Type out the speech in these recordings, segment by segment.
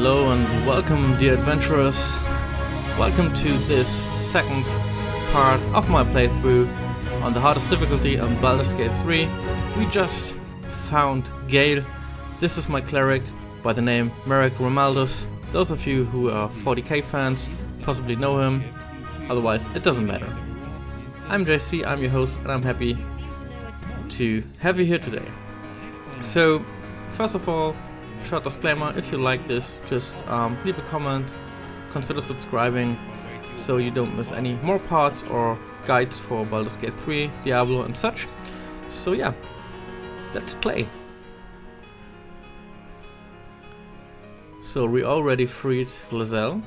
Hello and welcome, dear adventurers. Welcome to this second part of my playthrough on the hardest difficulty on Baldur's Gate 3. We just found Gale. This is my cleric by the name Merrick Romaldus. Those of you who are 40k fans possibly know him, otherwise it doesn't matter. I'm JC, I'm your host, and I'm happy to have you here today. So, first of all, short disclaimer, if you like this, just leave a comment, consider subscribing so you don't miss any more parts or guides for Baldur's Gate 3, Diablo and such. So yeah, let's play. So we already freed Lizelle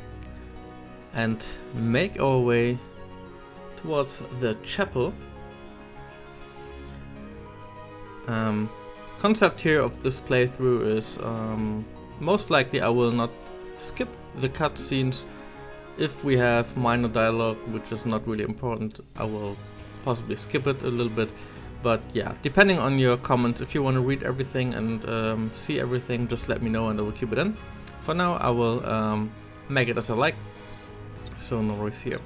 and make our way towards the chapel. Concept here of this playthrough is most likely I will not skip the cutscenes. If we have minor dialogue which is not really important, I will possibly skip it a little bit. But yeah, depending on your comments, if you want to read everything and see everything, just let me know and I will keep it in. For now I will make it as I like, so no worries here.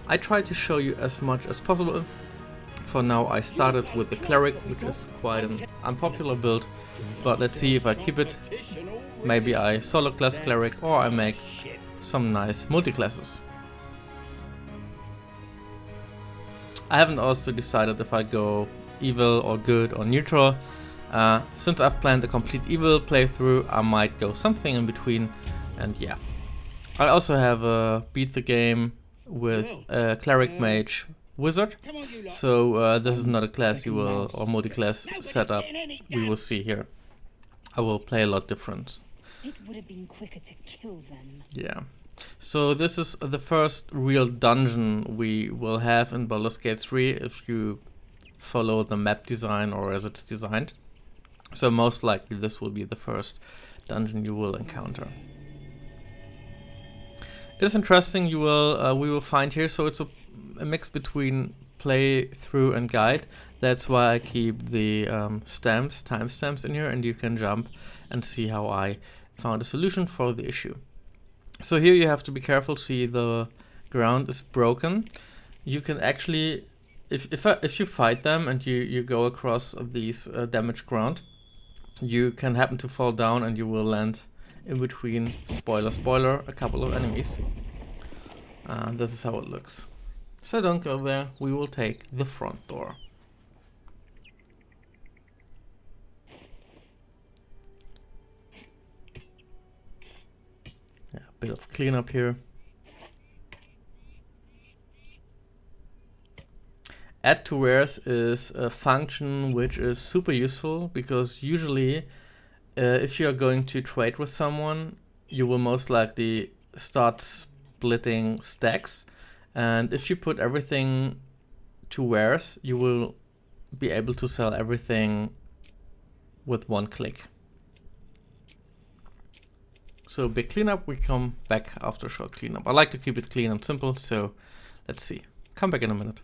I try to show you as much as possible. For now I started with the Cleric, which is quite an unpopular build, but let's see if I keep it. Maybe I solo class Cleric or I make some nice multi-classes. I haven't also decided if I go evil or good or neutral. Since I've planned a complete evil playthrough, I might go something in between, and yeah. I also have beat the game with a Cleric Mage Wizard, so this is not a class you will, or multi-class setup we will see here. I will play a lot different. It would have been quicker to kill them. Yeah. So this is the first real dungeon we will have in Baldur's Gate 3 if you follow the map design or as it's designed. So most likely this will be the first dungeon you will encounter. It is interesting, we will find here, so it's a mix between playthrough and guide. That's why I keep the timestamps in here, and you can jump and see how I found a solution for the issue. So here you have to be careful. See, the ground is broken. You can actually, if you fight them and you go across these damaged ground, you can happen to fall down and you will land in between, spoiler, a couple of enemies. This is how it looks. So don't go there, we will take the front door. Yeah, a bit of cleanup here. Add to wares is a function which is super useful, because usually if you are going to trade with someone, you will most likely start splitting stacks. And if you put everything to wares, you will be able to sell everything with one click. So big cleanup, we come back after a short cleanup. I like to keep it clean and simple, so let's see. Come back in a minute.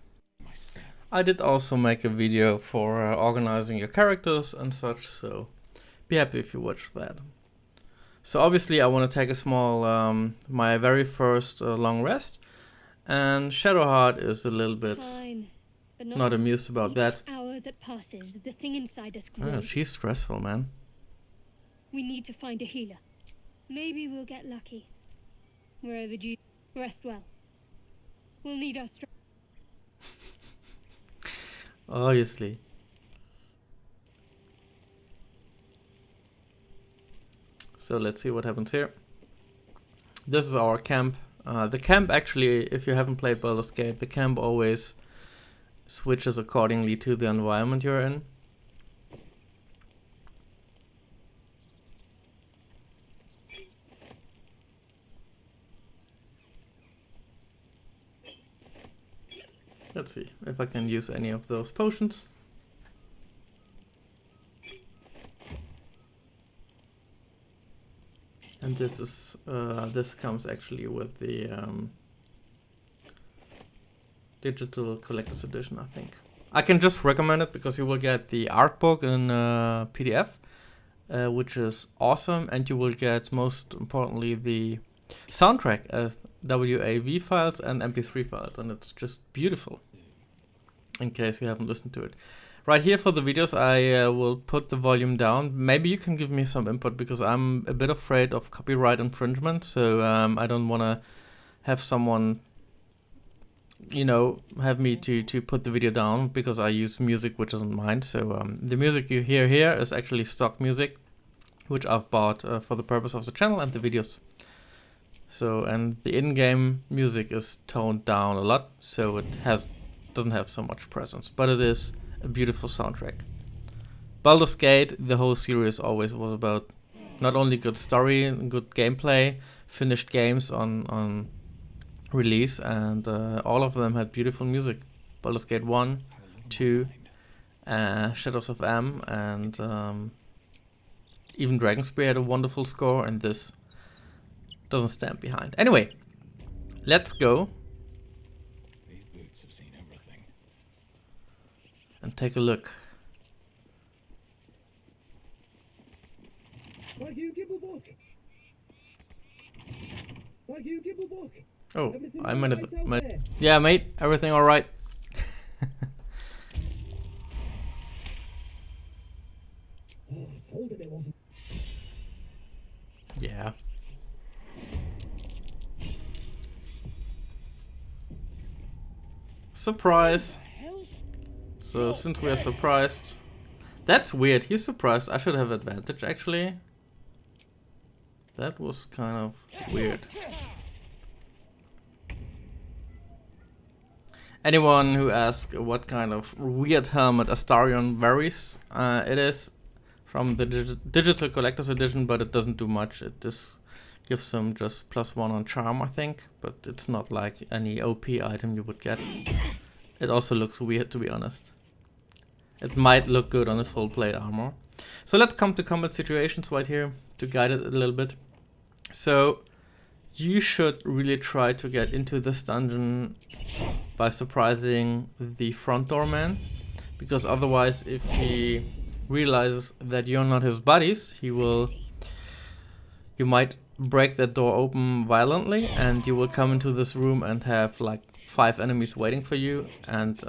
I did also make a video for organizing your characters and such, so be happy if you watch that. So obviously I want to take a small, my very first long rest. And Shadowheart is a little bit Fine, but not amused about that. Hour that passes, the thing inside us grows. Oh, she's stressful, man. We need to find a healer. Maybe we'll get lucky. We're overdue. Rest well. We'll need our strength. Obviously. So let's see what happens here. This is our camp. The camp actually, if you haven't played Baldur's Gate, the camp always switches accordingly to the environment you're in. Let's see if I can use any of those potions. And this is this comes actually with the digital collector's edition, I think. I can just recommend it because you will get the art book in PDF. which is awesome, and you will get, most importantly, the soundtrack as WAV files and MP3 files, and it's just beautiful, in case you haven't listened to it. Right here for the videos, I will put the volume down. Maybe you can give me some input, because I'm a bit afraid of copyright infringement, so I don't want to have someone, you know, have me to put the video down, because I use music which isn't mine. So the music you hear here is actually stock music, which I've bought for the purpose of the channel and the videos. So, and the in-game music is toned down a lot, so it doesn't have so much presence, but it is a beautiful soundtrack. Baldur's Gate, the whole series always was about not only good story and good gameplay, finished games on release, and all of them had beautiful music. Baldur's Gate 1, 2, Shadows of M, and even Dragonspear had a wonderful score, and this doesn't stand behind. Anyway, let's go These boots have seen everything. and take a look. Thank you, Gibblebook. Thank you, Gibblebook. Oh, Everything I might all right have. out there? Yeah, mate, everything all right? Oh, I told him it wasn't. Yeah. Surprise. So since we are surprised, that's weird. He's surprised. I should have advantage actually. That was kind of weird. Anyone who asks what kind of weird helmet Astarion varies, it is from the digital collector's edition, but it doesn't do much. It just gives them just +1 on charm, I think, but it's not like any OP item you would get. It also looks weird, to be honest. It might look good on a full plate armor. So let's come to combat situations right here to guide it a little bit. So you should really try to get into this dungeon by surprising the front door man, because otherwise if he realizes that you're not his buddies, you might break that door open violently, and you will come into this room and have like 5 enemies waiting for you, and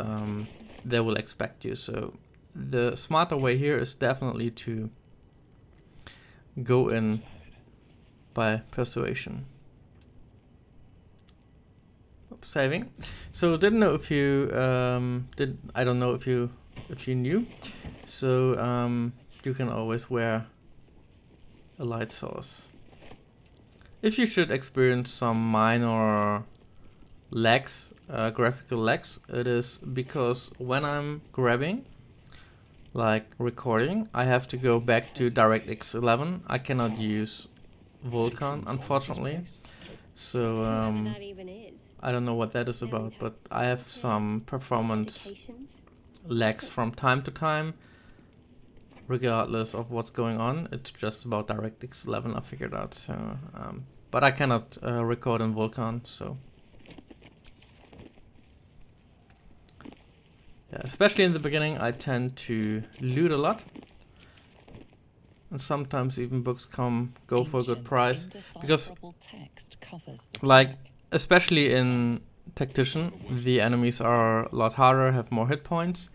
they will expect you. So the smarter way here is definitely to go in by persuasion. Oops, saving. So didn't know if you I don't know if you knew. So you can always wear a light source. If you should experience some minor lags, graphical lags, it is because when I'm grabbing, like recording, I have to go back to DirectX 11. I cannot use Vulkan, unfortunately. So I don't know what that is about, but I have some performance lags from time to time, regardless of what's going on. It's just about DirectX 11 I figured out. So, but I cannot record in Vulkan, so. Yeah, especially in the beginning, I tend to loot a lot, and sometimes even books go for a good price, because, like, especially in Tactician, the enemies are a lot harder, have more hit points,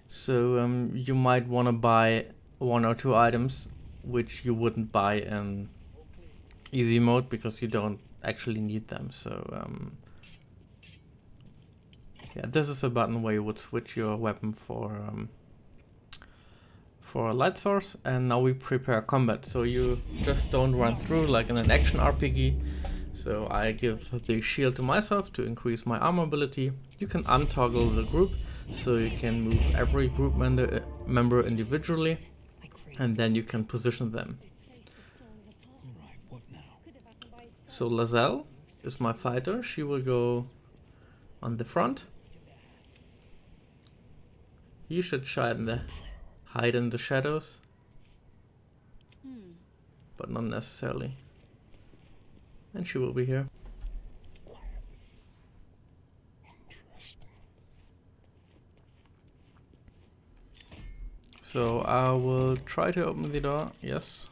so you might want to buy 1 or 2 items which you wouldn't buy in easy mode because you don't actually need them. So yeah, this is a button where you would switch your weapon for a light source, and now we prepare combat. So you just don't run through like in an action RPG. So I give the shield to myself to increase my armor ability. You can untoggle the group, so you can move every group member individually, and then you can position them. So Lazelle is my fighter. She will go on the front. You should hide in the shadows, but not necessarily. And she will be here. So I will try to open the door. Yes.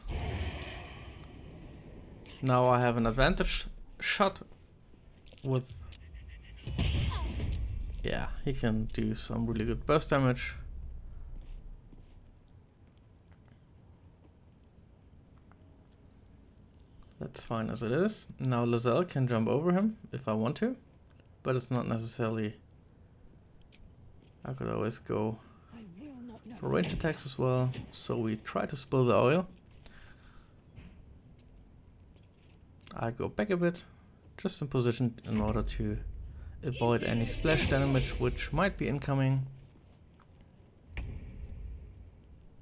Now I have an advantage shot with... Yeah, he can do some really good burst damage. That's fine as it is. Now Lizelle can jump over him if I want to, but it's not necessarily... I could always go for range attacks as well, so we try to spill the oil. I go back a bit, just in position in order to avoid any splash damage which might be incoming.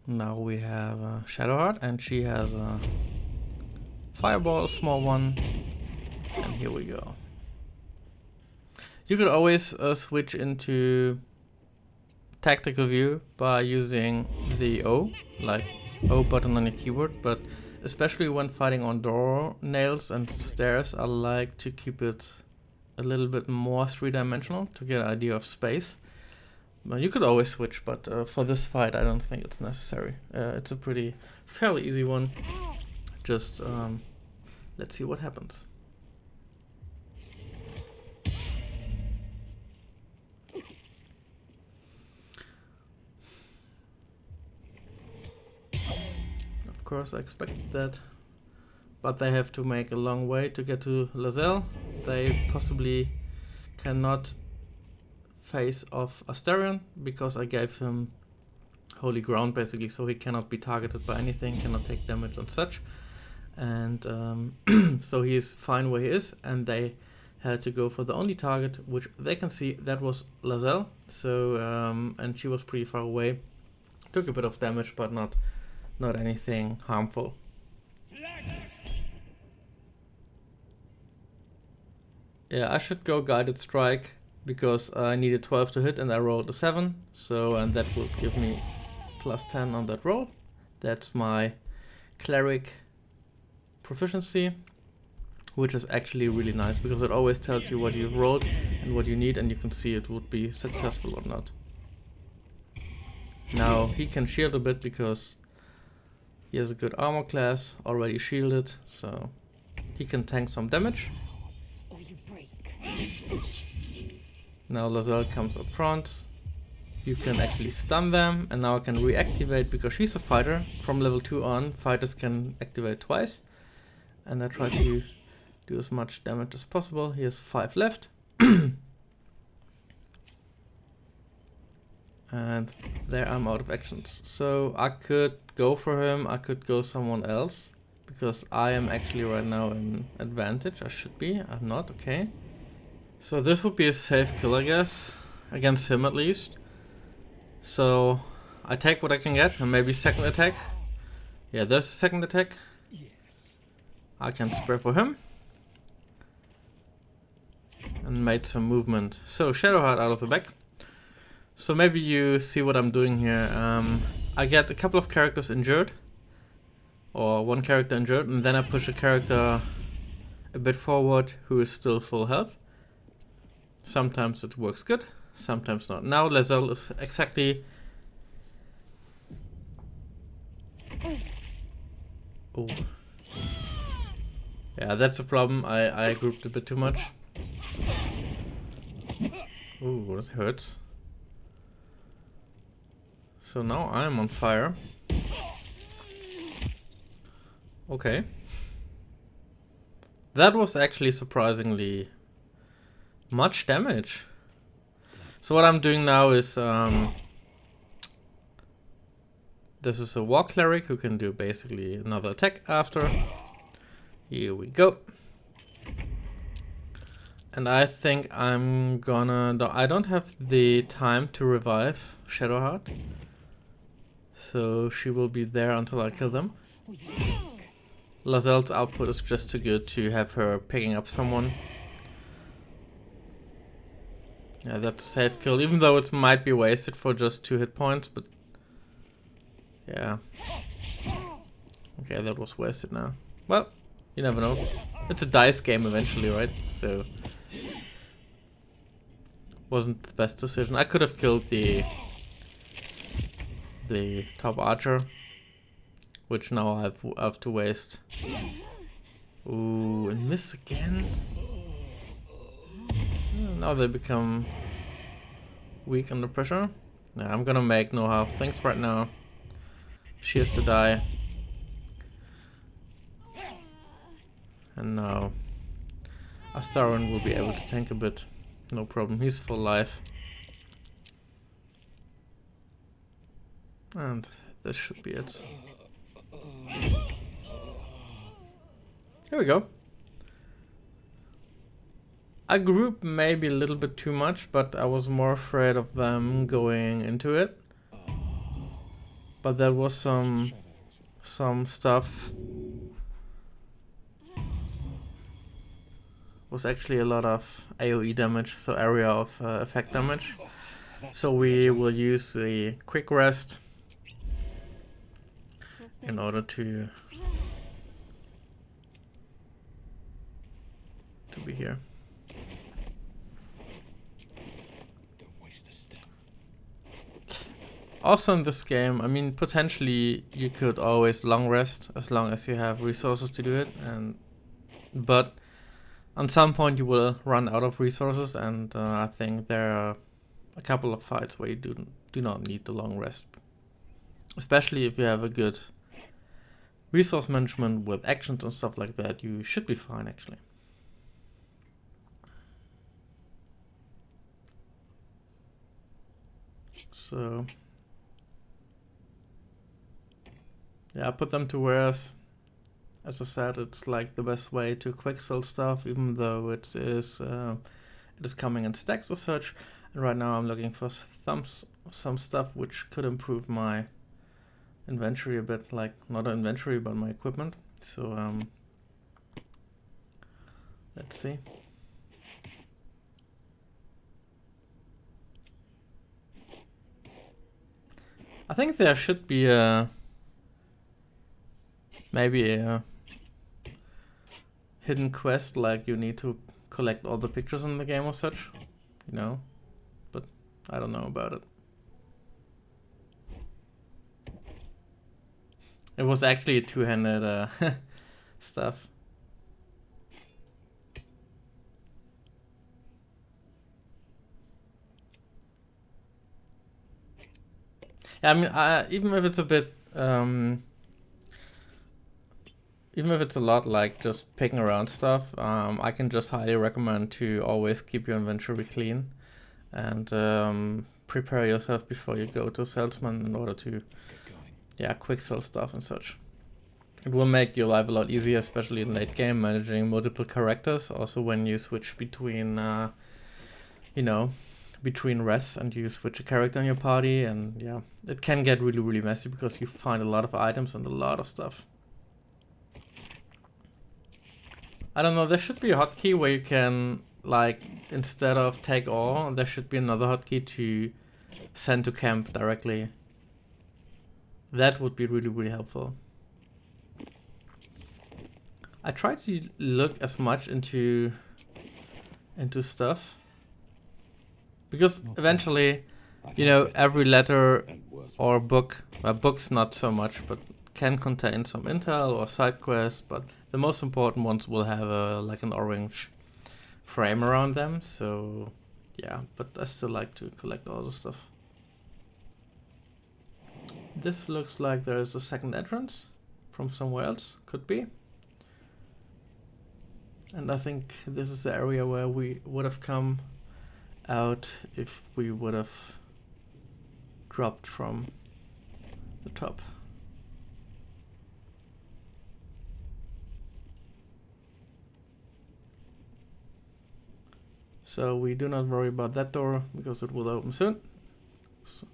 Now we have Shadowheart, and she has a fireball, a small one, and here we go. You could always switch into tactical view by using the O, like O button on your keyboard, but especially when fighting on door nails and stairs, I like to keep it a little bit more three-dimensional to get an idea of space. But you could always switch, but for this fight I don't think it's necessary. It's a fairly easy one. Just let's see what happens. Of course I expected that, but they have to make a long way to get to Lizelle. They possibly cannot face off Astarion because I gave him holy ground basically, so he cannot be targeted by anything, cannot take damage and such, and so he is fine where he is, and they had to go for the only target which they can see, that was Lizelle. So and she was pretty far away, took a bit of damage but not anything harmful. Yeah, I should go guided strike because I needed 12 to hit and I rolled a 7, so and that will give me plus 10 on that roll. That's my cleric proficiency, which is actually really nice because it always tells you what you've rolled and what you need, and you can see it would be successful or not. Now he can shield a bit because he has a good armor class, already shielded, so he can tank some damage. Now Lizelle comes up front. You can actually stun them, and now I can reactivate because she's a fighter. From level 2 on, fighters can activate twice, and I try to do as much damage as possible. He has 5 left. And there I'm out of actions. So I could go for him, I could go someone else, because I am actually right now in advantage. I should be, I'm not, okay. So this would be a safe kill, I guess, against him at least. So I take what I can get, and maybe second attack. Yeah, there's a second attack. I can spare for him. And made some movement. So Shadowheart out of the back. So maybe you see what I'm doing here. I get a couple of characters injured, or one character injured, and then I push a character a bit forward who is still full health. Sometimes it works good, sometimes not. Now Lizelle is exactly... Oh. Yeah, that's a problem. I grouped a bit too much. Ooh, that hurts. So now I'm on fire. Okay. That was actually surprisingly much damage. So what I'm doing now is this is a war cleric who can do basically another attack after. Here we go. And I think I'm gonna... I don't have the time to revive Shadowheart, so she will be there until I kill them. Lizelle's output is just too good to have her picking up someone. Yeah, that's a safe kill, even though it might be wasted for just 2 hit points, but... Yeah. Okay, that was wasted now. Well, you never know. It's a dice game eventually, right? So... Wasn't the best decision. I could have killed the the top archer, which now I have to waste. Ooh, and miss again. Now they become weak under pressure. Nah, I'm gonna make no half things right now. She has to die. And now Astaran will be able to tank a bit. No problem, he's full life. And this should be it. Here we go. I grouped maybe a little bit too much, but I was more afraid of them going into it. But there was some stuff. Was actually a lot of AoE damage, so area of effect damage. So we will use the quick rest in order to be here. Also in this game, I mean, potentially you could always long rest as long as you have resources to do it, but on some point you will run out of resources, and I think there are a couple of fights where you do not need the long rest, especially if you have a good resource management with actions and stuff like that. You should be fine actually. So yeah, I put them to wares. As I said, it's like the best way to quick sell stuff, even though it is coming in stacks or such. And right now I'm looking for some stuff which could improve my inventory a bit, like not an inventory but my equipment. So let's see. I think there should be maybe a hidden quest, like you need to collect all the pictures in the game or such, you know, but I don't know about it. It was actually a two-handed stuff. Yeah, I mean, even if it's a bit, even if it's a lot like just picking around stuff, I can just highly recommend to always keep your inventory clean and prepare yourself before you go to salesman in order to, yeah, quick sell stuff and such. It will make your life a lot easier, especially in late game, managing multiple characters. Also when you switch between, you know, between rests and you switch a character in your party, and yeah, it can get really, really messy because you find a lot of items and a lot of stuff. I don't know, there should be a hotkey where you can, like, instead of take all, there should be another hotkey to send to camp directly. That would be really, really helpful. I try to look as much into stuff, because eventually, you know, every letter or book, well, books not so much, but can contain some intel or side quests, but the most important ones will have like an orange frame around them. So yeah, but I still like to collect all the stuff. This looks like there is a second entrance from somewhere else, could be. And I think this is the area where we would have come out if we would have dropped from the top. So we do not worry about that door because it will open soon. So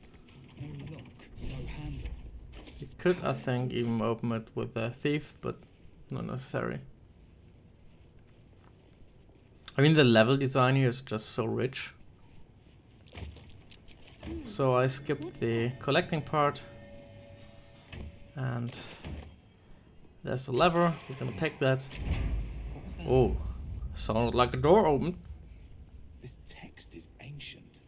No lock, no handle. you could, I think, even open it with a thief, but not necessary. I mean, the level design here is just so rich. So I skipped the collecting part. And there's the lever. We're gonna take that. What was that? Oh, sounded like a door opened. This text is ancient.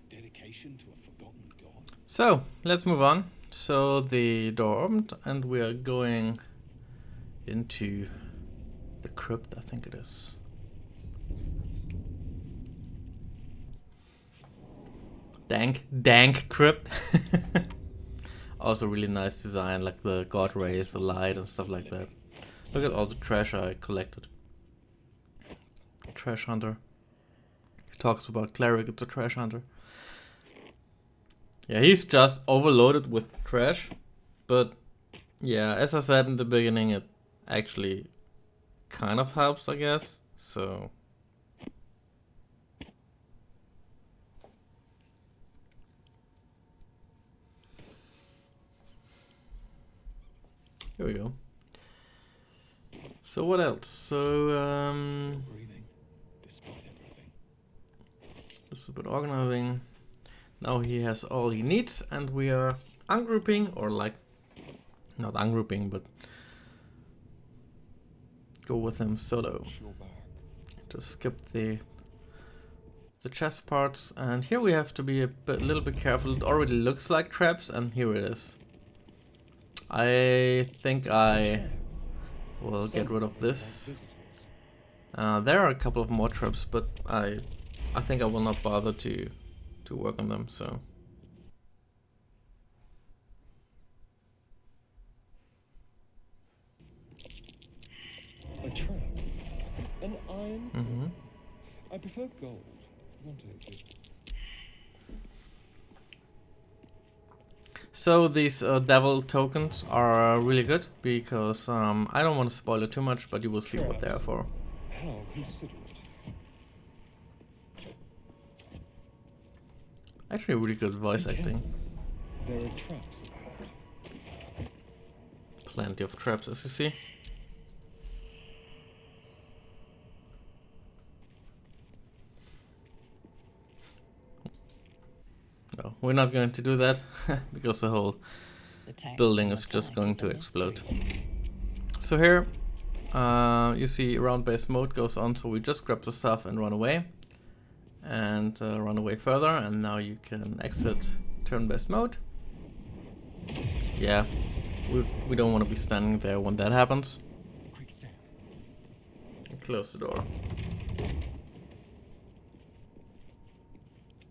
Dedication to a forgotten god. So, let's move on. So the door opened and we are going into the crypt, I think it is. Dank crypt. Also really nice design, like the god rays, the light and stuff like that. Look at all the trash I collected. Trash hunter. He talks about Cleric, it's a trash hunter. Yeah, he's just overloaded with trash. But yeah, as I said in the beginning, it actually kind of helps, I guess. So here we go. So what else? So Breathing, despite everything. just a bit organizing. Now he has all he needs, and we are ungrouping, or like not ungrouping, but go with him solo. Your back. Just skip the chest parts, and here we have to be a little bit careful. It already looks like traps, and here it is. I think I will get rid of this. There are a couple of more traps, but I think I will not bother to work on them. So A trap. An iron. mm-hmm. I prefer gold. Not it. So these devil tokens are really good because I don't want to spoil it too much, but you will see what they are for. How considerate. Actually, really good voice acting. There are traps about. Plenty of traps, as you see. No, we're not going to do that because the whole building is just going to explode. So here, you see round-based mode goes on, so we just grab the stuff and run away. And run away further, and now you can exit turn-based mode. Yeah, we don't want to be standing there when that happens. Quick step. And close the door.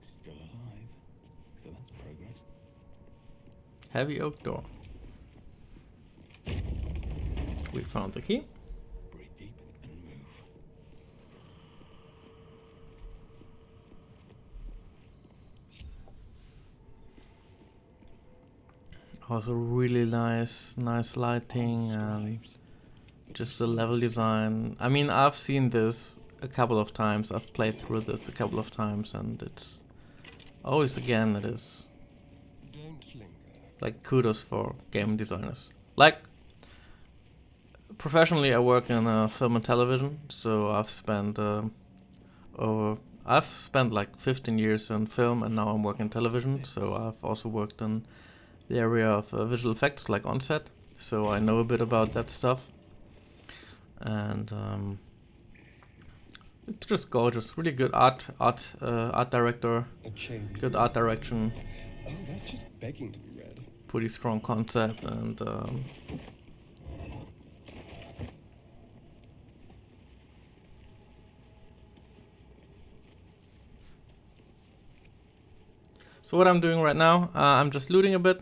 Still alive. So that's progress. Heavy oak door. We found the key. Breathe deep and move. Also really nice lighting and just the level design. I mean, I've seen this a couple of times. I've played through this a couple of times, and it's always again it is Don't linger. like kudos for game designers. Like professionally, I work in film and television, so I've spent like 15 years in film, and now I'm working in television. So I've also worked in the area of visual effects, like on set. So I know a bit about that stuff, and it's just gorgeous. Really good art director, A change. good art direction, Oh, that's just begging to be read. pretty strong concept, and so what I'm doing right now, I'm just looting a bit.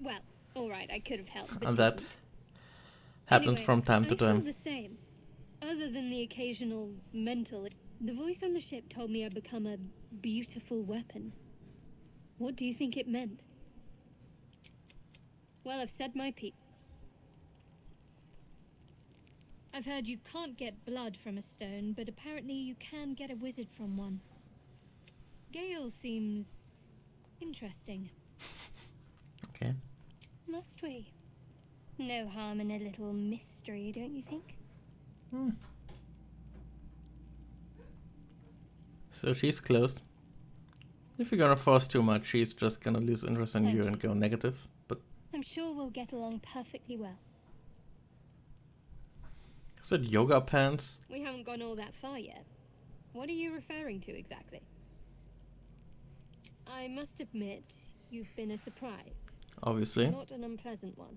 Well, all right, I could have helped. But And that didn't. happens Anyway, from time to I feel time. the same. Other than the occasional mental, the voice on the ship told me I'd become a beautiful weapon. What do you think it meant? Well, I've said my piece. I've heard you can't get blood from a stone, but apparently you can get a wizard from one. Gale seems interesting. Okay. Must we? No harm in a little mystery, don't you think? So she's closed. If you're gonna force too much, she's just gonna lose interest in you and go negative. But I'm sure we'll get along perfectly well. Is it yoga pants? We haven't gone all that far yet. What are you referring to exactly? I must admit, you've been a surprise. Obviously. Not an unpleasant one.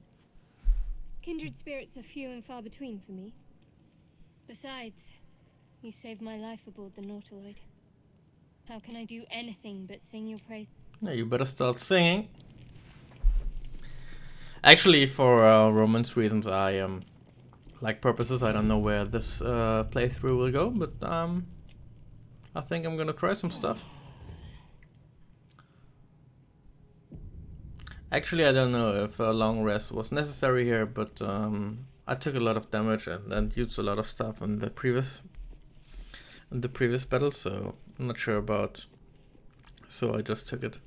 Kindred spirits are few and far between for me. Besides, you saved my life aboard the Nautiloid. How can I do anything but sing your praise? Yeah, you better start singing. Actually, for romance reasons, I like purposes, I don't know where this playthrough will go, but I think I'm gonna try some stuff. Actually, I don't know if a long rest was necessary here, but I took a lot of damage and used a lot of stuff in the previous battle, so I'm not sure about. So I just took it.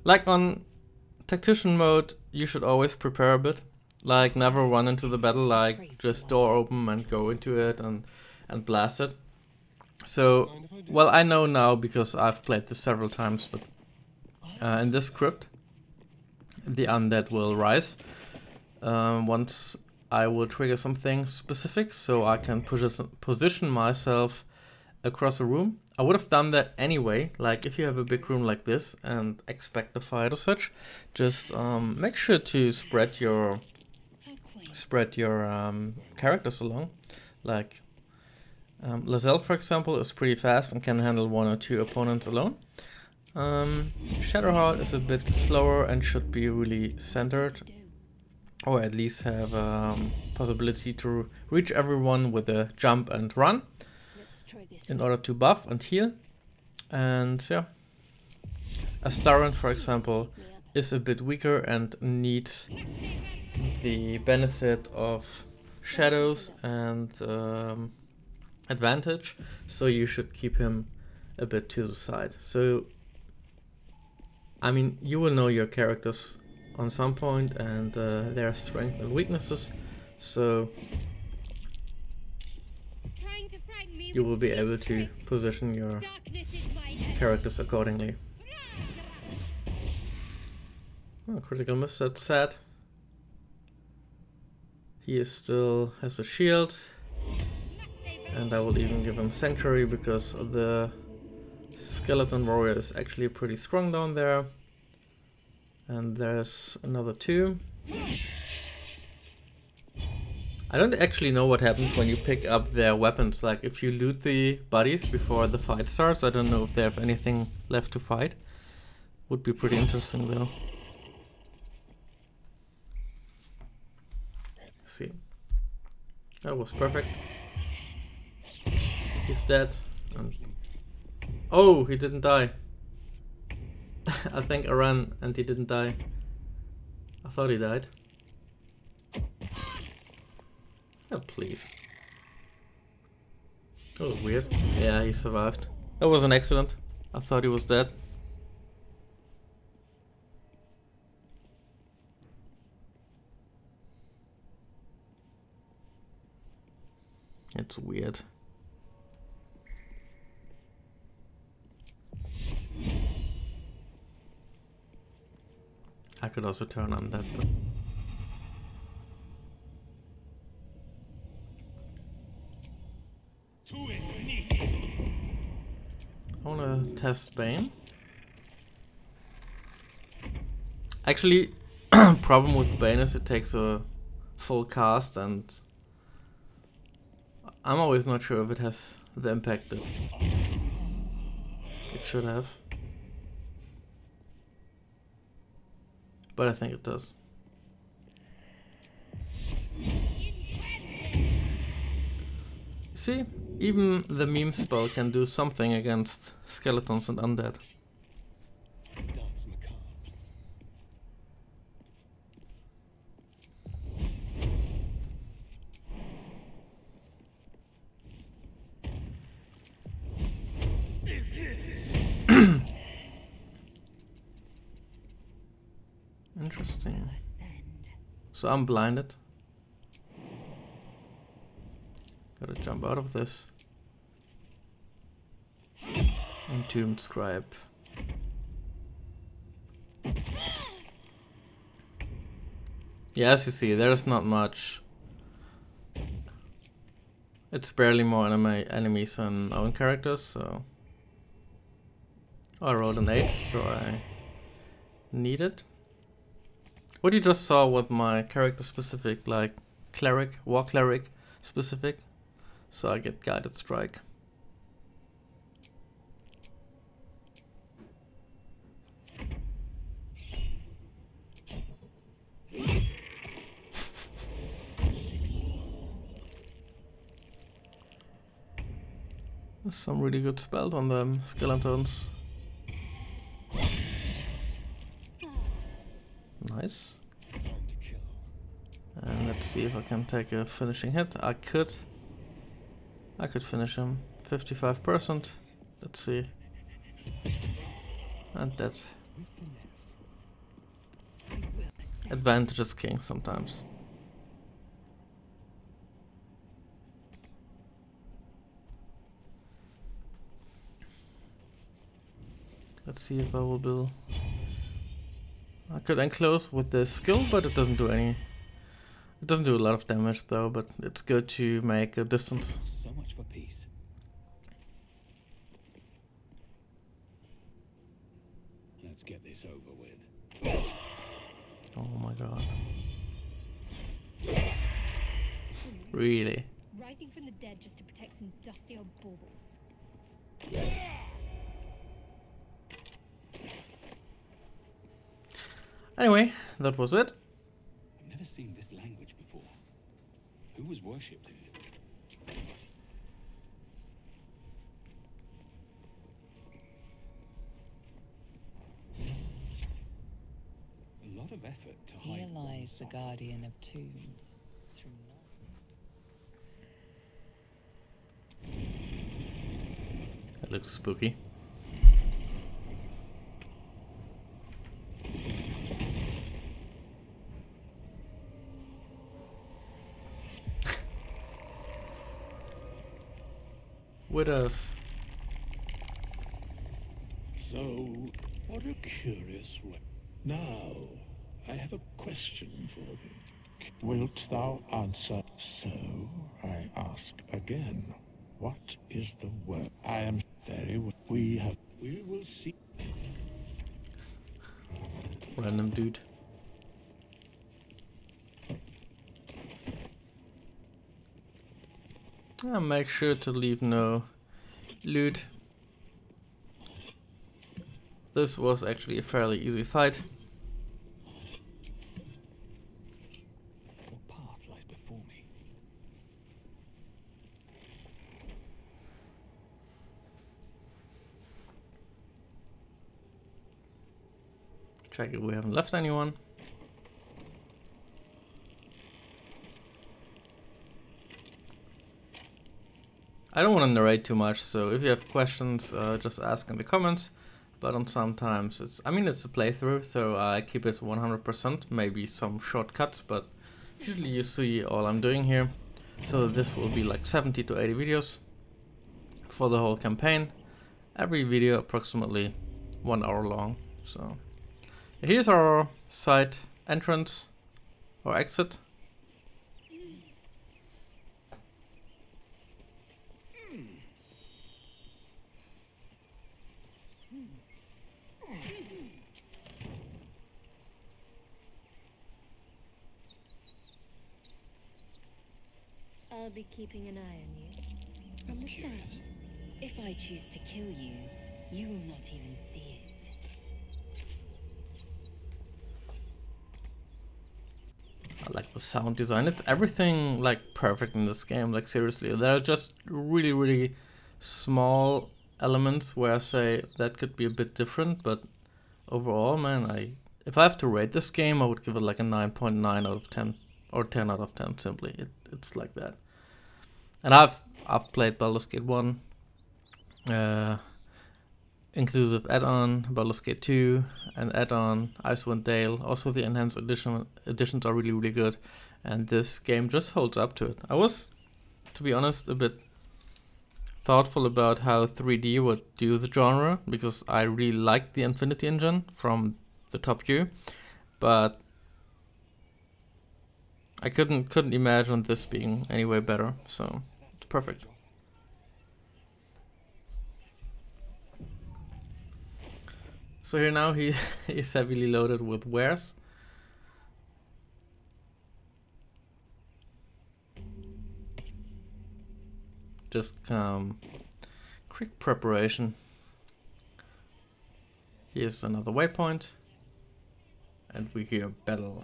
Like on Tactician mode, you should always prepare a bit. Like never run into the battle, like just door open and go into it and blast it. So, well, I know now because I've played this several times, but in this Crypt, the undead will rise once I will trigger something specific, so I can position myself across a room. I would have done that anyway, like if you have a big room like this and expect a fight or such, just make sure to spread your characters along. Like Lazelle, for example, is pretty fast and can handle 1 or 2 opponents alone. Shadowheart is a bit slower and should be really centered, or at least have possibility to reach everyone with a jump and run in order to buff and heal. And yeah, Astaran, for example, is a bit weaker and needs the benefit of shadows and advantage, so you should keep him a bit to the side. So I mean, you will know your characters on some point and their strengths and weaknesses, so you will be able to position your characters accordingly. Oh, critical miss, that's sad. He still has a shield, and I will even give him Sanctuary because the skeleton warrior is actually pretty strong down there. And there's another 2. I don't actually know what happens when you pick up their weapons. Like if you loot the bodies before the fight starts, I don't know if they have anything left to fight. Would be pretty interesting though. Let's see. That was perfect. He's dead. And oh, he didn't die. I think I ran and he didn't die. I thought he died. Oh, please. That was weird. Yeah, he survived. That was an accident. I thought he was dead. It's weird. I could also turn on that, but I wanna test Bane. Actually, problem with Bane is it takes a full cast, and I'm always not sure if it has the impact that it should have. But I think it does. See, even the meme spell can do something against skeletons and undead. Dance macabre. Interesting. So I'm blinded. Gotta jump out of this. Entombed Scribe. Yeah, as you see, there's not much. It's barely more enemies than own characters, so I rolled an 8, so I need it. What you just saw was my character specific, like cleric, war cleric specific, so I get guided strike. There's some really good spells on them skeletons. Nice. And let's see if I can take a finishing hit. I could finish him. 55%. Let's see. And that. Advantage is king sometimes. Let's see if I will build. I could enclose with this skill, but it doesn't do any. It doesn't do a lot of damage though, but it's good to make a distance. So much for peace. Let's get this over with. Oh my god. Really? Rising from the dead just to protect some dusty old baubles. Anyway, that was it. I've never seen this language before. Who was worshipped here? A lot of effort to hide. Here lies the oneself. guardian of tombs. Through That looks spooky. With us. So, what a curious way. Now, I have a question for thee. Wilt thou answer? So, I ask again, what is the word? I am very well. We will see. Random dude. Make sure to leave no loot. This was actually a fairly easy fight. What path lies before me? Check if we haven't left anyone. I don't want to narrate too much, so if you have questions, just ask in the comments. But on sometimes it's a playthrough, so I keep it 100%, maybe some shortcuts, but usually you see all I'm doing here. So this will be like 70 to 80 videos for the whole campaign. Every video approximately 1 hour long. So here's our side entrance or exit. I'll be keeping an eye on you. Understand? If I choose to kill you, you will not even see it. I like the sound design. It's everything like perfect in this game. Like seriously, there are just really small elements where I say that could be a bit different, but overall, man, if I have to rate this game, I would give it like a 9.9 out of 10 or 10 out of 10. Simply, it's like that. And I've played Baldur's Gate 1, inclusive add-on, Baldur's Gate 2, and add-on Icewind Dale. Also, the enhanced editions are really good, and this game just holds up to it. I was, to be honest, a bit thoughtful about how 3D would do the genre, because I really liked the Infinity engine from the top view, but I couldn't imagine this being any way better, so it's perfect. So here now he is heavily loaded with wares. Just quick preparation. Here's another waypoint, and we hear battle.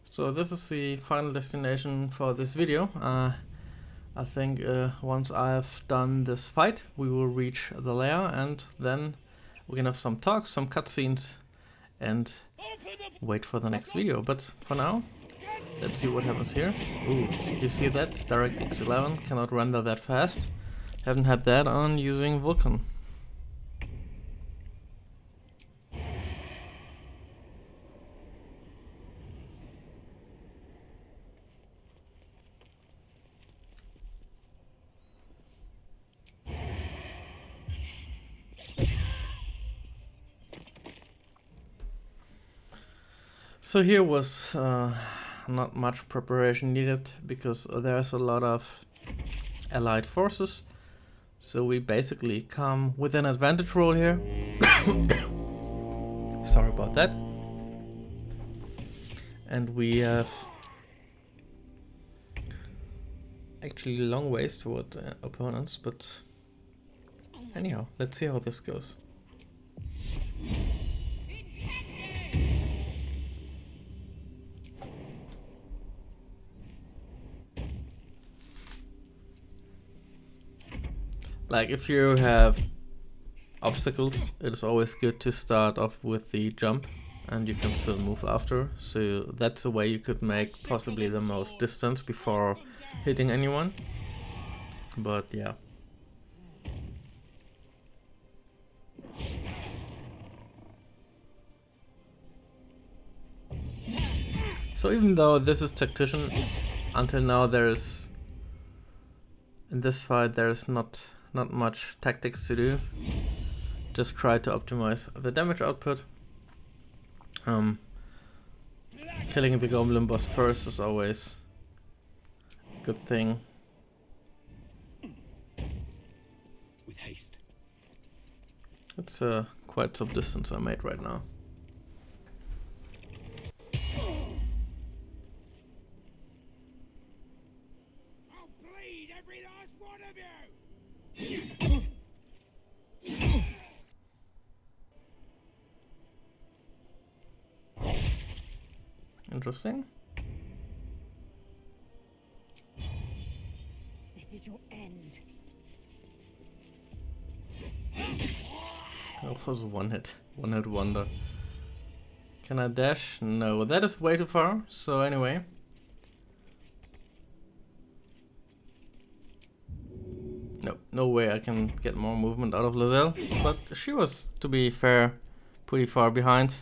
So this is the final destination for this video. I think once I've done this fight, we will reach the lair, and then we can have some talks, some cutscenes, and wait for the next video. But for now, let's see what happens here. Ooh, you see that? DirectX 11 cannot render that fast. Haven't had that on using Vulkan. So here was not much preparation needed because there's a lot of allied forces. So we basically come with an advantage roll here. Sorry about that. And we have actually long ways toward opponents, but anyhow, let's see how this goes. Like, if you have obstacles, it is always good to start off with the jump, and you can still move after. So that's a way you could make possibly the most distance before hitting anyone. But yeah. So even though this is Tactician, until now there is, in this fight there is not much tactics to do. Just try to optimize the damage output. Killing the goblin boss first is always a good thing. With haste. It's quite some distance I made right now. I'll bleed every last one of you! Interesting. This is your end. That was a one hit wonder. Can I dash? No, that is way too far. So anyway. No way I can get more movement out of Lizelle. But she was, to be fair, pretty far behind.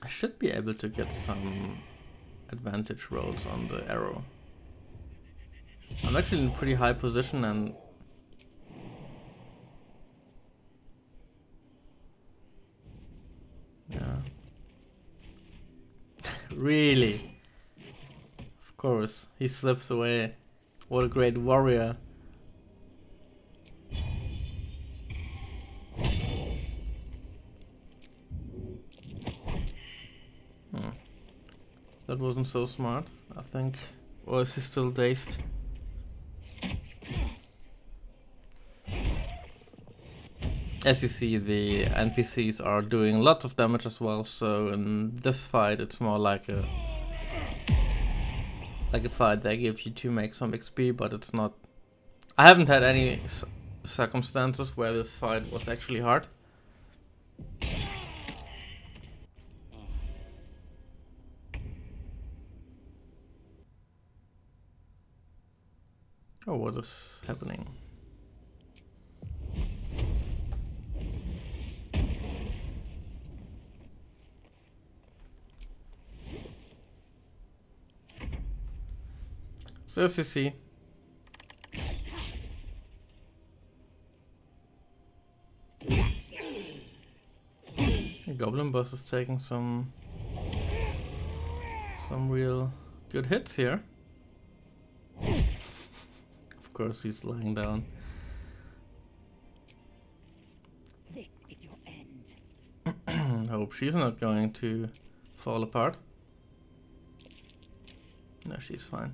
I should be able to get some advantage rolls on the arrow. I'm actually in a pretty high position and yeah. Really? Of course, he slips away. What a great warrior. That wasn't so smart, I think. Or is he still dazed? As you see, the NPCs are doing lots of damage as well, so in this fight it's more like a fight they give you to make some XP, but it's not. I haven't had any circumstances where this fight was actually hard. Oh, what is happening? So as you see, Goblin boss is taking some real good hits here. Of course, he's lying down. This is your end. Hope she's not going to fall apart. No, she's fine.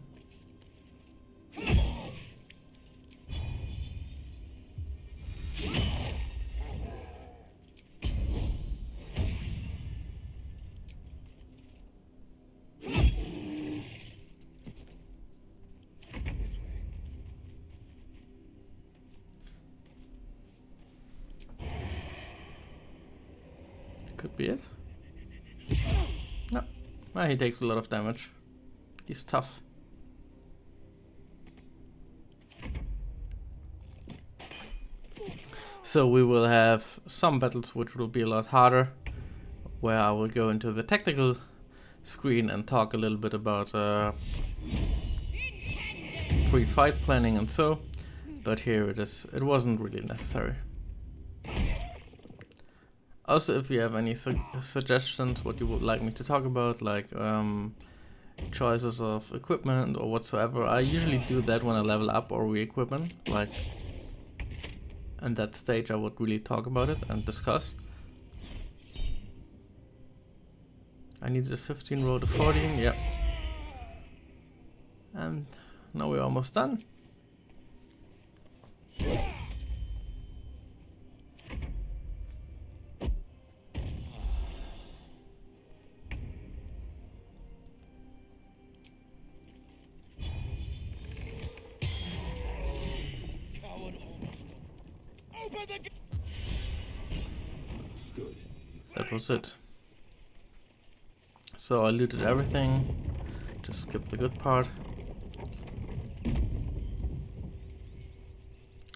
Could be it. No. Ah, he takes a lot of damage. He's tough. So we will have some battles which will be a lot harder, where I will go into the tactical screen and talk a little bit about pre-fight planning and so, but here it is. It wasn't really necessary. Also, if you have any suggestions what you would like me to talk about, like choices of equipment or whatsoever, I usually do that when I level up or re-equipment. Like, in that stage I would really talk about it and discuss. I needed a 15, roll to 14, yep. And now we're almost done. That was it. So I looted everything, just skip the good part.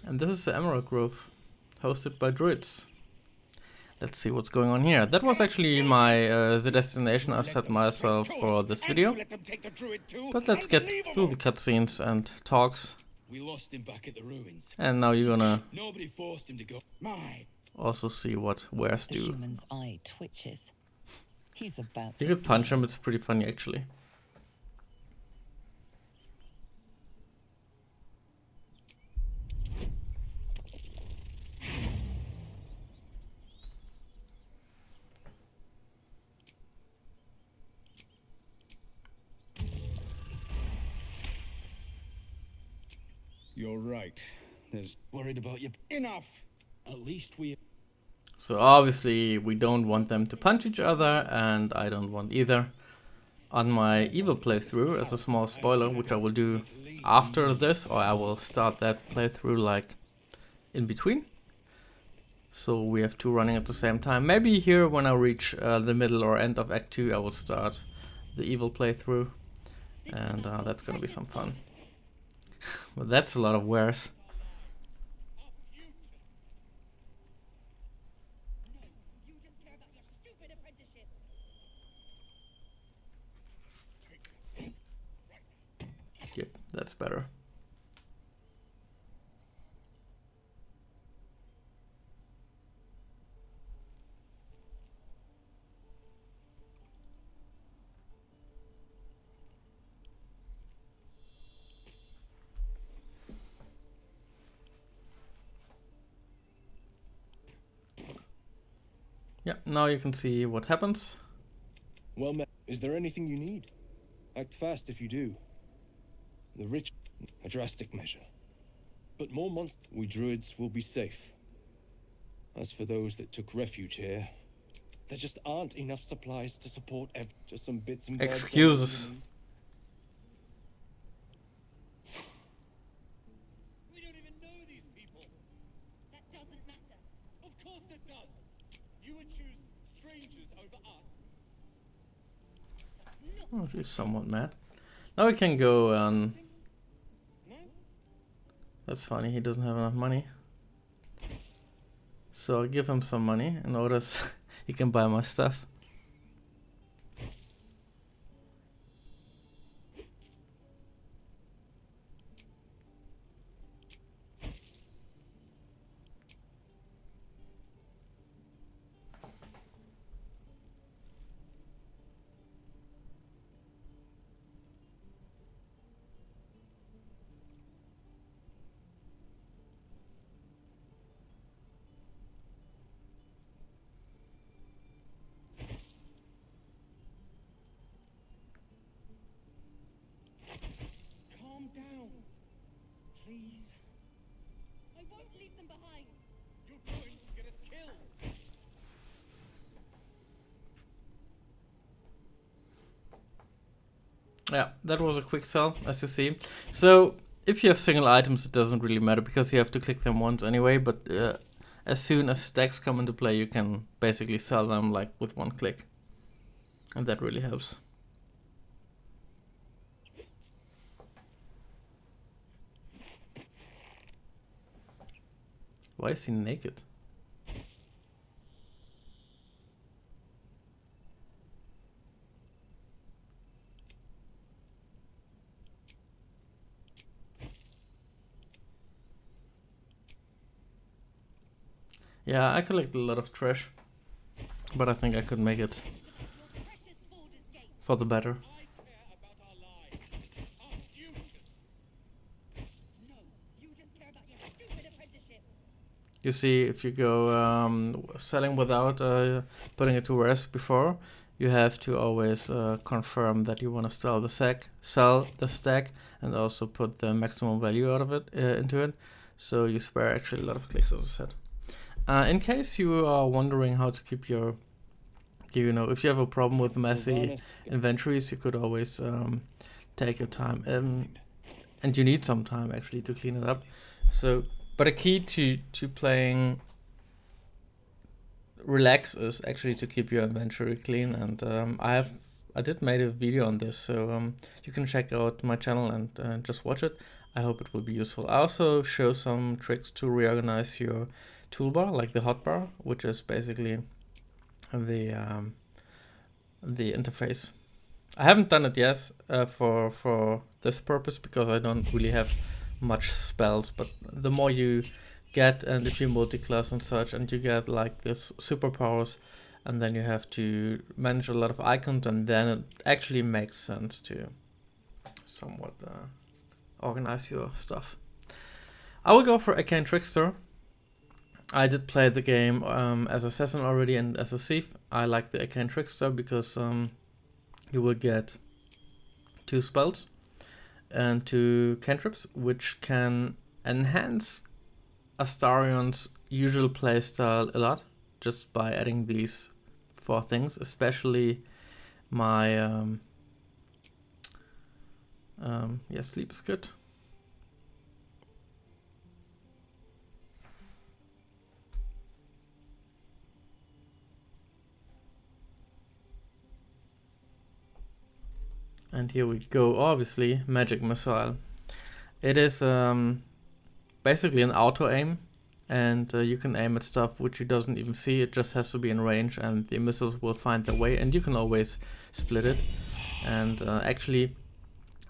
And this is the Emerald Grove, hosted by druids. Let's see what's going on here. That was actually my the destination I set myself for this video. But let's get through the cutscenes and talks. We lost him back at the ruins. And now you're gonna Nobody forced him to go. also see what wares The do. human's eye twitches. He's about You to could punch him, it's pretty funny actually. You're right. There's worried about you. Enough. At least we. So obviously we don't want them to punch each other, and I don't want either. On my evil playthrough, as a small spoiler, which I will do after this, or I will start that playthrough like in between. So we have two running at the same time. Maybe here when I reach the middle or end of Act 2 I will start the evil playthrough, and that's gonna be some fun. But that's a lot of wares. Yep, that's better. Yeah, now you can see what happens. Well, is there anything you need? Act fast if you do. The rich, a drastic measure. But more monsters, we druids will be safe. As for those that took refuge here, there just aren't enough supplies to support just some bits and bobs. Excuses. We don't even know these people. That doesn't matter. Of course it does. You would choose strangers over us. Oh, she's somewhat mad. Now we can go on. That's funny, he doesn't have enough money. So I'll give him some money in order so he can buy my stuff. Yeah, that was a quick sell, as you see. So if you have single items, it doesn't really matter because you have to click them once anyway. But as soon as stacks come into play, you can basically sell them like with one click, and that really helps. Why is he naked? Yeah, I collect a lot of trash, but I think I could make it for the better. You see, if you go selling without putting it to rest before, you have to always confirm that you want to sell the stack, and also put the maximum value out of it into it. So you spare actually a lot of clicks, as I said. In case you are wondering how to keep your, if you have a problem with messy inventories, you could always take your time, and you need some time actually to clean it up. So, but a key to playing relax is actually to keep your inventory clean. And I did made a video on this, so you can check out my channel and just watch it. I hope it will be useful. I also show some tricks to reorganize your toolbar, like the hotbar, which is basically the interface. I haven't done it yet for this purpose because I don't really have much spells, but the more you get, and if you multi-class and such, and you get like this superpowers, and then you have to manage a lot of icons, and then it actually makes sense to somewhat organize your stuff. I will go for Arcane Trickster. I did play the game as Assassin already and as a thief. I like the Arcane Trickster because you will get 2 spells and 2 cantrips, which can enhance Astarion's usual playstyle a lot, just by adding these 4 things, especially my sleep is good. And here we go, obviously, Magic Missile. It is basically an auto aim, and you can aim at stuff which you doesn't even see. It just has to be in range, and the missiles will find their way, and you can always split it. And actually,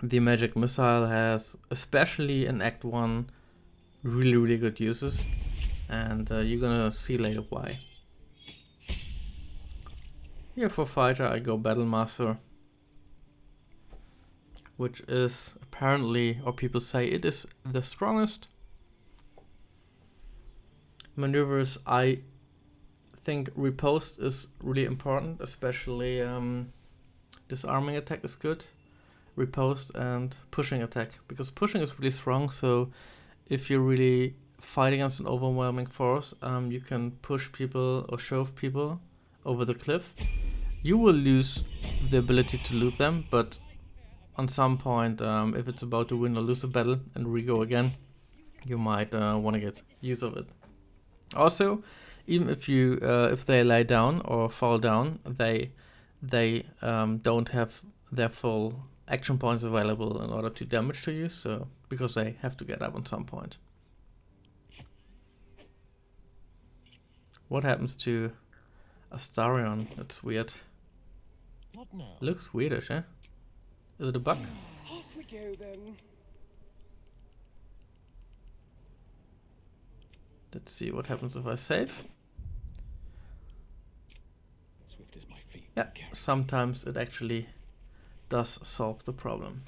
the Magic Missile has, especially in Act 1, really, really good uses, and you're gonna see later why. Here for Fighter, I go Battle Master, which is apparently, or people say it is the strongest. Maneuvers, I think riposte is really important, especially disarming attack is good, riposte and pushing attack, because pushing is really strong. So if you really fight against an overwhelming force, you can push people or shove people over the cliff. You will lose the ability to loot them, but on some point, if it's about to win or lose a battle and re-go again, you might want to get use of it. Also, even if you if they lay down or fall down, they don't have their full action points available in order to damage to you, so because they have to get up on some point. What happens to Astarion? That's weird. Looks weirdish, eh? Is it a bug? Off we go then. Let's see what happens if I save. Swift as my feet. Yeah, sometimes it actually does solve the problem.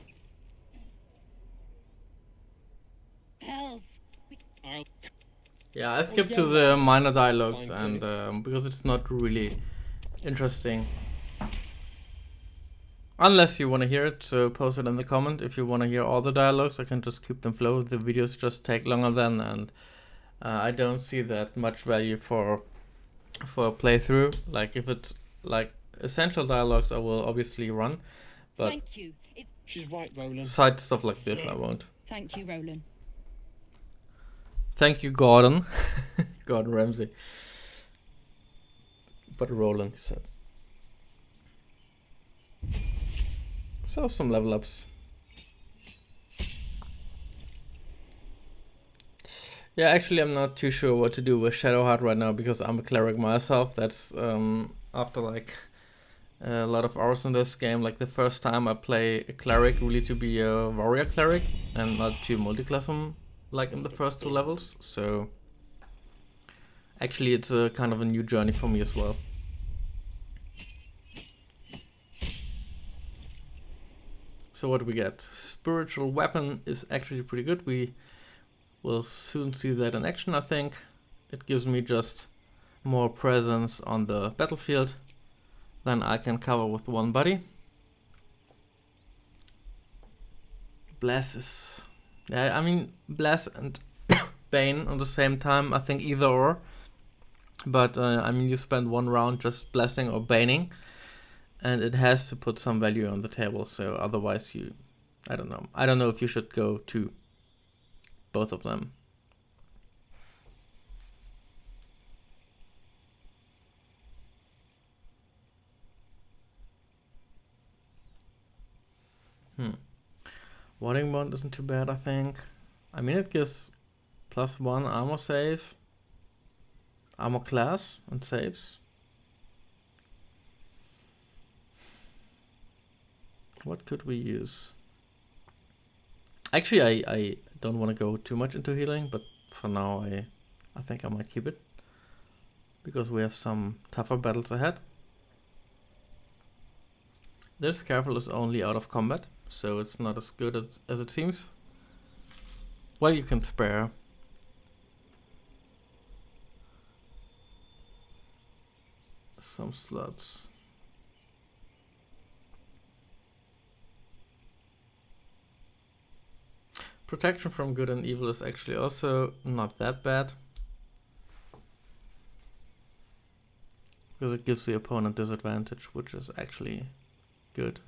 Hells! Yeah, I skipped to the minor dialogues, and because it's not really interesting. Unless you want to hear it, so post it in the comment. If you want to hear all the dialogues, I can just keep them flow. The videos just take longer then, and I don't see that much value for a playthrough. Like if it's like essential dialogues, I will obviously run. But Thank you. She's right, Roland. Side stuff like this I won't. Thank you, Roland. Thank you, Gordon. Gordon Ramsay. But Roland, he said. So some level ups. Yeah, actually I'm not too sure what to do with Shadowheart right now because I'm a cleric myself. That's after like a lot of hours in this game, like the first time I play a cleric really to be a warrior cleric and not to multiclass him like in the first 2 levels. So actually it's a kind of a new journey for me as well. So what do we get? Spiritual weapon is actually pretty good. We will soon see that in action, I think. It gives me just more presence on the battlefield than I can cover with one body. Bless is... yeah, I mean, Bless and Bane on the same time, I think either or. But, I mean, you spend 1 round just blessing or baning, and it has to put some value on the table, so otherwise you... I don't know. I don't know if you should go to both of them. Warding Bond isn't too bad, I think. I mean, it gives +1 armor save, armor class, and saves. What could we use? Actually, I don't want to go too much into healing, but for now I think I might keep it. Because we have some tougher battles ahead. This careful is only out of combat, so it's not as good as it seems. Well, you can spare. Some slots. Protection from good and evil is actually also not that bad. Because it gives the opponent disadvantage, which is actually good.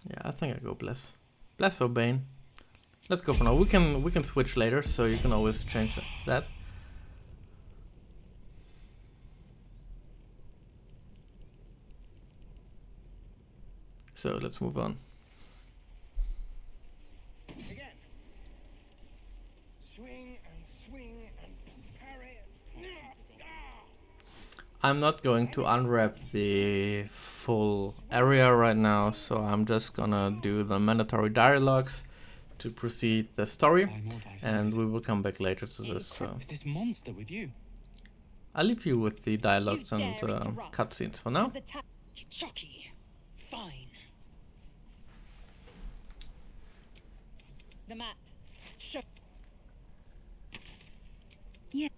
Yeah, I think I go Bless. Bless or Bane. Let's go for now. We can switch later, so you can always change that. So let's move on. Again. Swing and parry. I'm not going to unwrap the full area right now, so I'm just gonna do the mandatory dialogues to proceed the story, and we will come back later to this. So Is this monster with you? I'll leave you with the dialogues and cutscenes for now. Chucky. Fine. The map. Show. Yeah.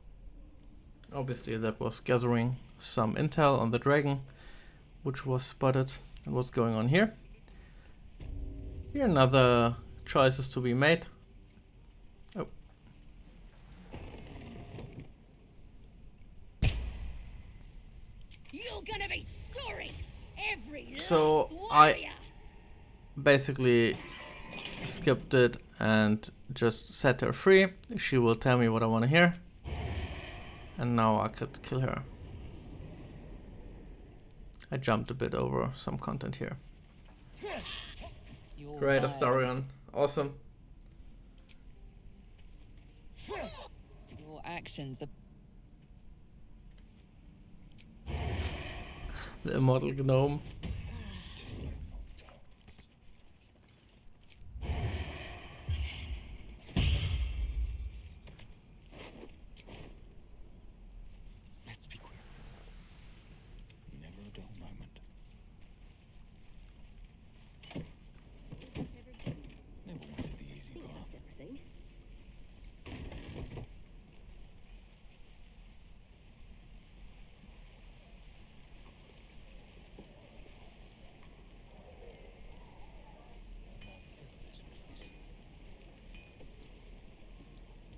Obviously that was gathering some intel on the dragon, which was spotted, and what's going on here. Here another choices to be made. Oh. You're gonna be sorry, every So I basically skipped it and just set her free. She will tell me what I want to hear. And now I could kill her. I jumped a bit over some content here. Great Astarion. Awesome. Your actions are... The immortal gnome. Let's be clear. Never a dull moment. Never wanted the easy path.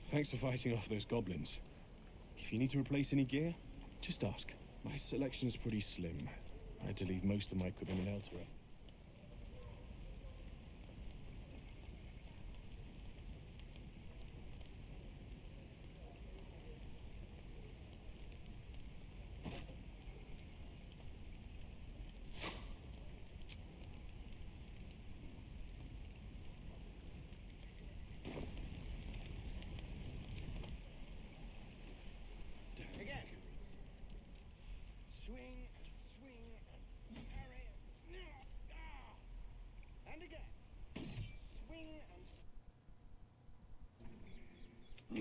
Thanks for fighting off those goblins. If you need to replace any gear, Just ask. My selection's pretty slim. I had to leave most of my equipment in Eltera.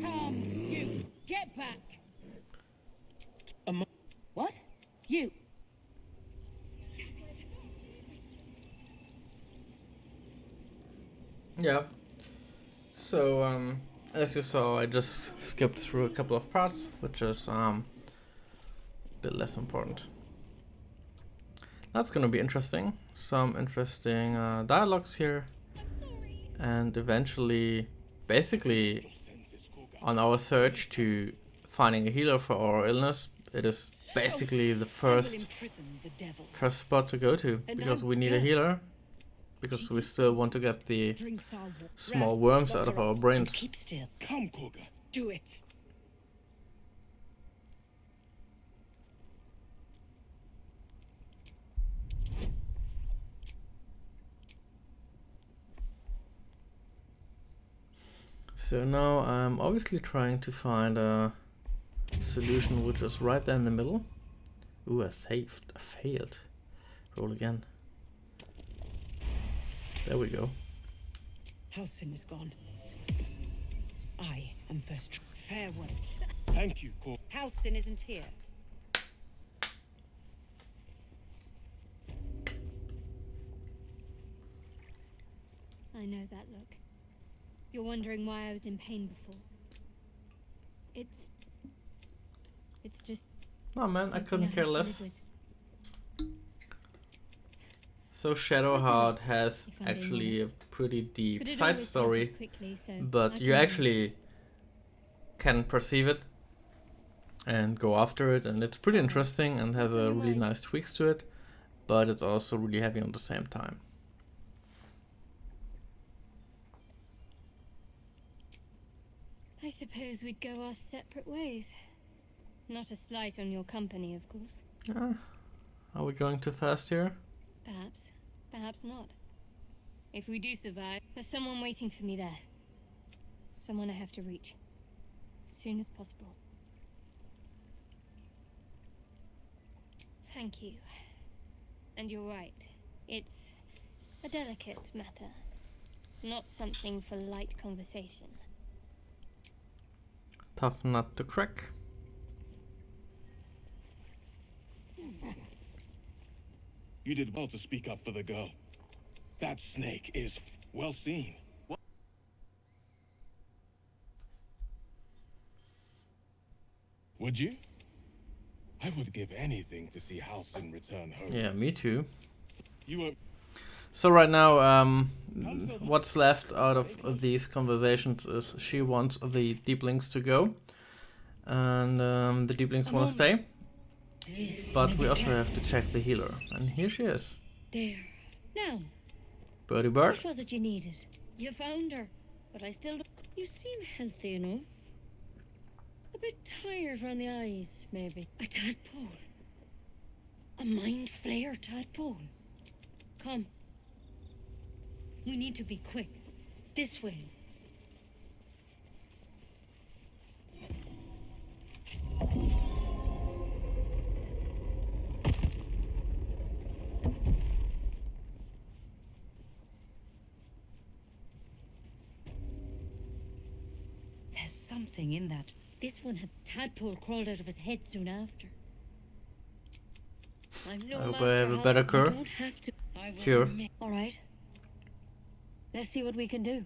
Come, you! Get back! What? You! Yeah. So, as you saw, I just skipped through a couple of parts, which is a bit less important. That's gonna be interesting. Some interesting dialogues here, and eventually, basically, on our search to finding a healer for our illness, it is basically the first spot to go to, because we need a healer, because we still want to get the small worms out of our brains. Keep still. Come, Koga. Do it. So now I'm obviously trying to find a solution which is right there in the middle. Ooh, I saved. I failed. Roll again. There we go. Halsin is gone. I am first. Farewell. Thank you, Koga. Halsin isn't here. I know that look. You're wondering why I was in pain before. It's just... Oh man, I something couldn't have care to live less. with. So Shadowheart That's has if I'm being actually a honest. pretty deep But it side always story, passes quickly, so but I you can actually can perceive it and go after it, and it's pretty interesting and has a really nice tweaks to it, but it's also really heavy on the same time. I suppose we'd go our separate ways. Not a slight on your company, of course. Are we going too fast here? Perhaps. Perhaps not. If we do survive, there's someone waiting for me there. Someone I have to reach. As soon as possible. Thank you. And you're right. It's a delicate matter. Not something for light conversation. Tough nut to crack. You did well to speak up for the girl. That snake is well seen. Would you? I would give anything to see Halsin return home. Yeah, me too. You were... So right now, what's left out of these conversations is she wants the deeplings to go, and the deeplings want to stay, but we also have to check the healer, and here she is. There. Now, Birdie bird. what was it you needed? You found her, but I still don't... You seem healthy enough. A bit tired around the eyes, maybe. A tadpole. A mind flayer tadpole. Come. We need to be quick. This way. There's something in that. This one had tadpole crawled out of his head soon after. I'm no I hope I master have a how- better you cure. don't have to. I will Cure. admit- All right. Let's see what we can do.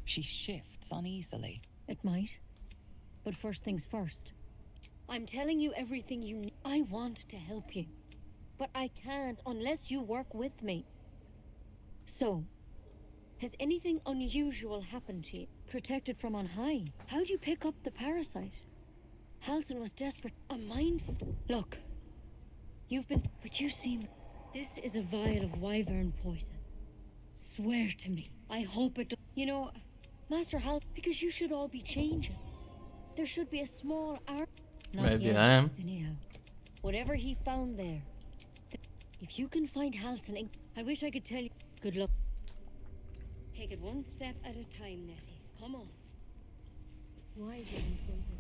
She shifts uneasily. It might. But first things first. I'm telling you everything you need. I want to help you. But I can't unless you work with me. So, has anything unusual happened to you? Protected from on high? How'd you pick up the parasite? Halsin was desperate. A mind. Look, you've been. But you seem. This is a vial of wyvern poison. Swear to me. I hope it. You know, Master Hal, because you should all be changing. There should be a small arm. Maybe yet, I am. Anyhow, whatever he found there. If you can find Halsin, I wish I could tell you. Good luck. Take it one step at a time, Nettie. Come on. Wyvern poison.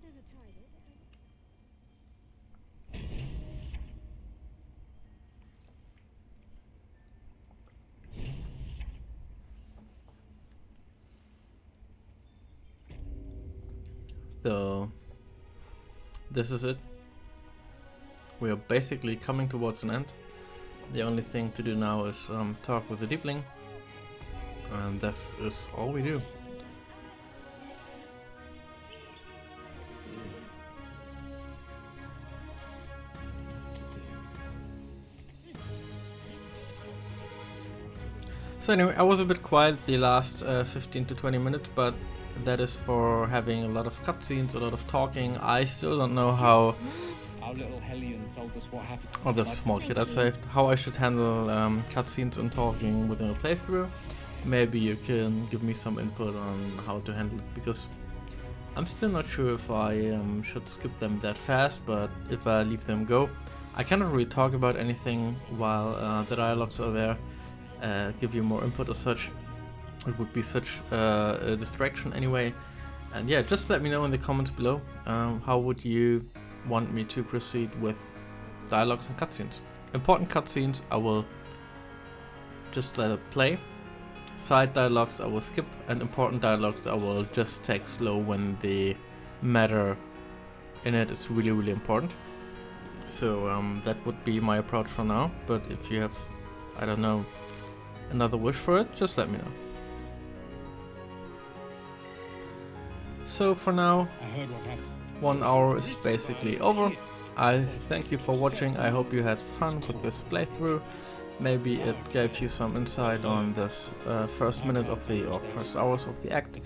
Never tried it. So this is it. We are basically coming towards an end. The only thing to do now is talk with the Deepling, and this is all we do. So anyway, I was a bit quiet the last 15 to 20 minutes, but that is for having a lot of cutscenes, a lot of talking. I still don't know how... Our little Hellion told us what happened. Oh, the small kid I saved. How I should handle cutscenes and talking within a playthrough. Maybe you can give me some input on how to handle it, because I'm still not sure if I should skip them that fast, but if I leave them go. I cannot really talk about anything while the dialogues are there, give you more input or such. It would be such a distraction anyway. And yeah, just let me know in the comments below, how would you want me to proceed with dialogues and cutscenes. Important cutscenes I will just let it play. Side dialogues I will skip, and important dialogues I will just take slow when the matter in it is really, really important. So that would be my approach for now, but if you have, I don't know, another wish for it, just let me know. So for now, I heard what happened. 1 hour is basically over. I thank you for watching. I hope you had fun with this playthrough. Maybe it gave you some insight on this first minute of the, or first hours of the act.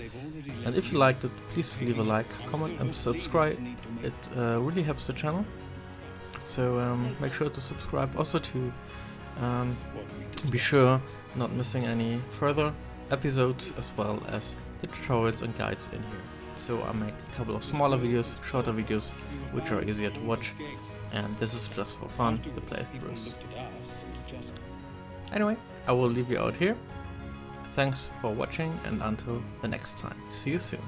And if you liked it, please leave a like, comment and subscribe. It really helps the channel. So make sure to subscribe. Also to be sure not missing any further episodes, as well as the tutorials and guides in here. So I make a couple of smaller videos, shorter videos, which are easier to watch, and this is just for fun, the playthroughs. Anyway, I will leave you out here. Thanks for watching, and until the next time, see you soon.